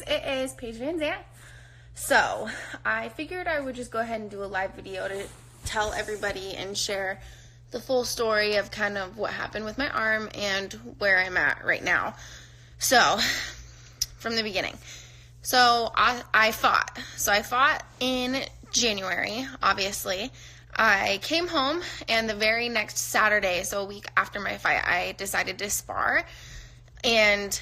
guys, it is Paige Vanzant. So, I figured I would just go ahead and do a live video to tell everybody and share the full story of kind of what happened with my arm and where I'm at right now. So, from the beginning. So, I fought. So, I fought in January, obviously. I came home, and the very next Saturday, so a week after my fight, I decided to spar. And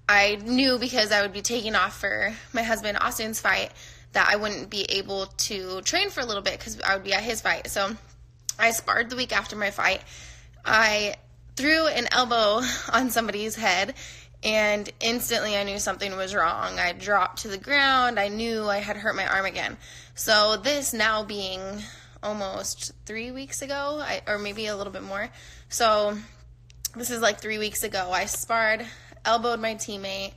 I knew because I would be taking off for my husband Austin's fight that I wouldn't be able to train for a little bit because I would be at his fight. So I sparred the week after my fight. I threw an elbow on somebody's head, and instantly I knew something was wrong. I dropped to the ground. I knew I had hurt my arm again. So this now being almost 3 weeks ago, or maybe a little bit more. So this is like 3 weeks ago. I sparred, elbowed my teammate,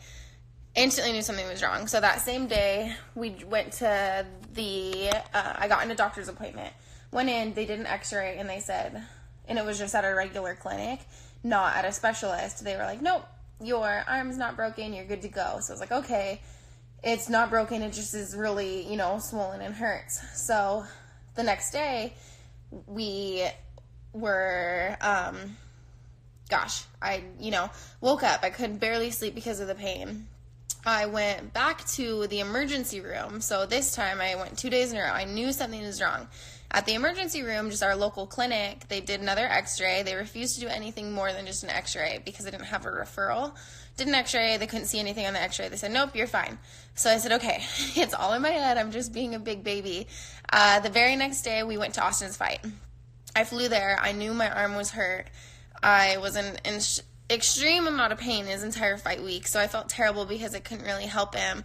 instantly knew something was wrong. So that same day, we went to I got in a doctor's appointment. Went in, they did an x-ray, and they said, and it was just at a regular clinic, not at a specialist. They were like, nope, your arm's not broken, you're good to go. So I was like, okay, it's not broken, it just is really, swollen and hurts. So the next day, we were, I woke up. I could barely sleep because of the pain. I went back to the emergency room. So this time I went 2 days in a row. I knew something was wrong. At the emergency room, just our local clinic, they did another x-ray. They refused to do anything more than just an x-ray because they didn't have a referral. Did an x-ray. They couldn't see anything on the x-ray. They said, nope, you're fine. So I said, okay, it's all in my head. I'm just being a big baby. The very next day, we went to Austin's fight. I flew there. I knew my arm was hurt. I was in an extreme amount of pain his entire fight week, so I felt terrible because I couldn't really help him,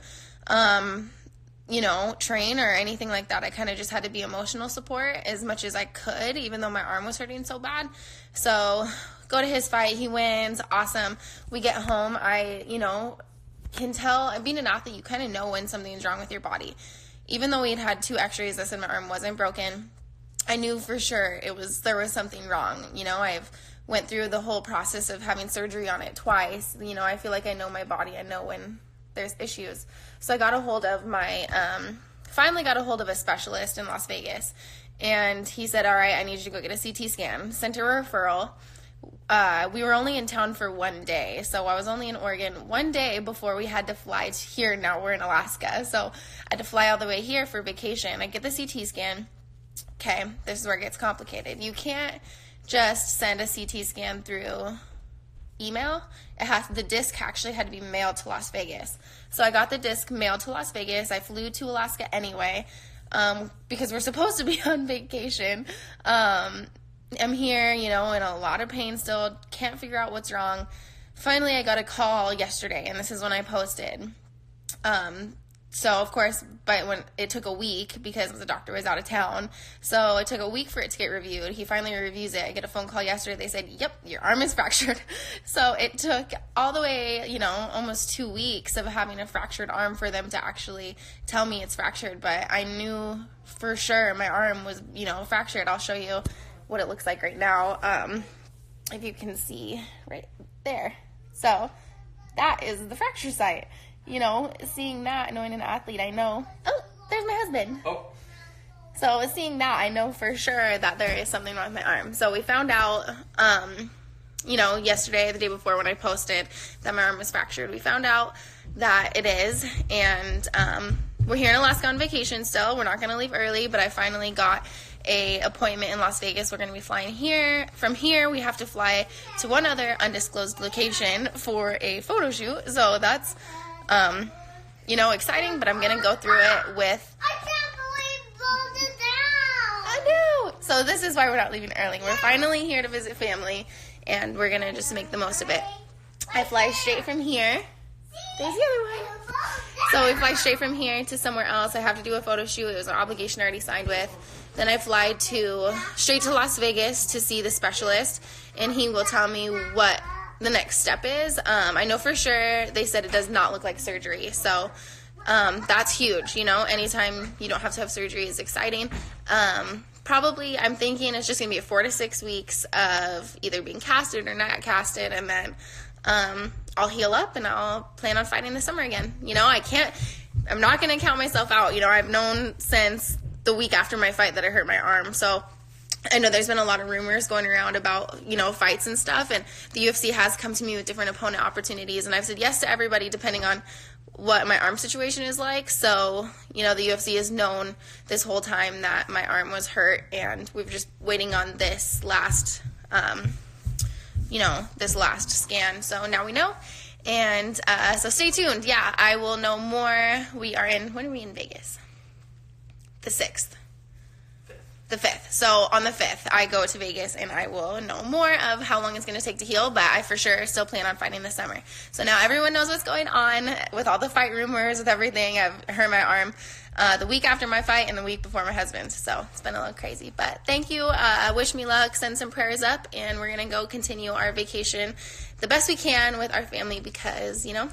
train or anything like that. I kind of just had to be emotional support as much as I could, even though my arm was hurting so bad. So go to his fight. He wins. Awesome. We get home. I, can tell, being an athlete, you kind of know when something's wrong with your body. Even though we had 2 x-rays that said my arm wasn't broken, I knew for sure there was something wrong. I've went through the whole process of having surgery on it twice. I feel like I know my body. I know when there's issues. So I got a hold of finally got a hold of a specialist in Las Vegas. And he said, all right, I need you to go get a CT scan. Sent a referral. We were only in town for 1 day. So I was only in Oregon 1 day before we had to fly to here. Now we're in Alaska. So I had to fly all the way here for vacation. I get the CT scan. Okay, this is where it gets complicated. You can't just send a CT scan through email. The disc actually had to be mailed to Las Vegas. So I got the disc mailed to Las Vegas. I flew to Alaska anyway, because we're supposed to be on vacation. I'm here, in a lot of pain still, can't figure out what's wrong. Finally, I got a call yesterday, and this is when I posted. So, of course, but when it took a week because the doctor was out of town. So it took a week for it to get reviewed. He finally reviews it. I get a phone call yesterday. They said, yep, your arm is fractured. So it took all the way, almost 2 weeks of having a fractured arm for them to actually tell me it's fractured. But I knew for sure my arm was, fractured. I'll show you what it looks like right now. If you can see right there. So that is the fracture site. Seeing that, knowing an athlete, I know, oh, there's my husband. Oh. So seeing that, I know for sure that there is something wrong with my arm. So we found out, yesterday, the day before when I posted that my arm was fractured, we found out that it is. And we're here in Alaska on vacation still. We're not going to leave early, but I finally got a appointment in Las Vegas. We're going to be flying here. From here, we have to fly to one other undisclosed location for a photo shoot. So that's exciting, but I'm going to go through it with... I can't believe you rolled it down. I know. So this is why we're not leaving early. We're finally here to visit family, and we're going to just make the most of it. I fly straight from here. There's the other one. So we fly straight from here to somewhere else. I have to do a photo shoot. It was an obligation I already signed with. Then I fly straight to Las Vegas to see the specialist, and he will tell me what the next step is. I know for sure they said it does not look like surgery, so that's huge. Anytime you don't have to have surgery is exciting. Probably, I'm thinking it's just gonna be 4 to 6 weeks of either being casted or not casted, and then I'll heal up and I'll plan on fighting this summer again. You know, I'm not going to count myself out. You know, I've known since the week after my fight that I hurt my arm. So I know there's been a lot of rumors going around about, you know, fights and stuff, and the UFC has come to me with different opponent opportunities, and I've said yes to everybody depending on what my arm situation is like. So, you know, the UFC has known this whole time that my arm was hurt, and we were just waiting on this last, this last scan. So now we know, and so stay tuned. Yeah, I will know more. When are we in Vegas? The 6th. The 5th. So on the 5th, I go to Vegas, and I will know more of how long it's going to take to heal, but I for sure still plan on fighting this summer. So now everyone knows what's going on with all the fight rumors, with everything. I've hurt my arm the week after my fight and the week before my husband's, so it's been a little crazy. But thank you. Wish me luck. Send some prayers up, and we're going to go continue our vacation the best we can with our family because, you know,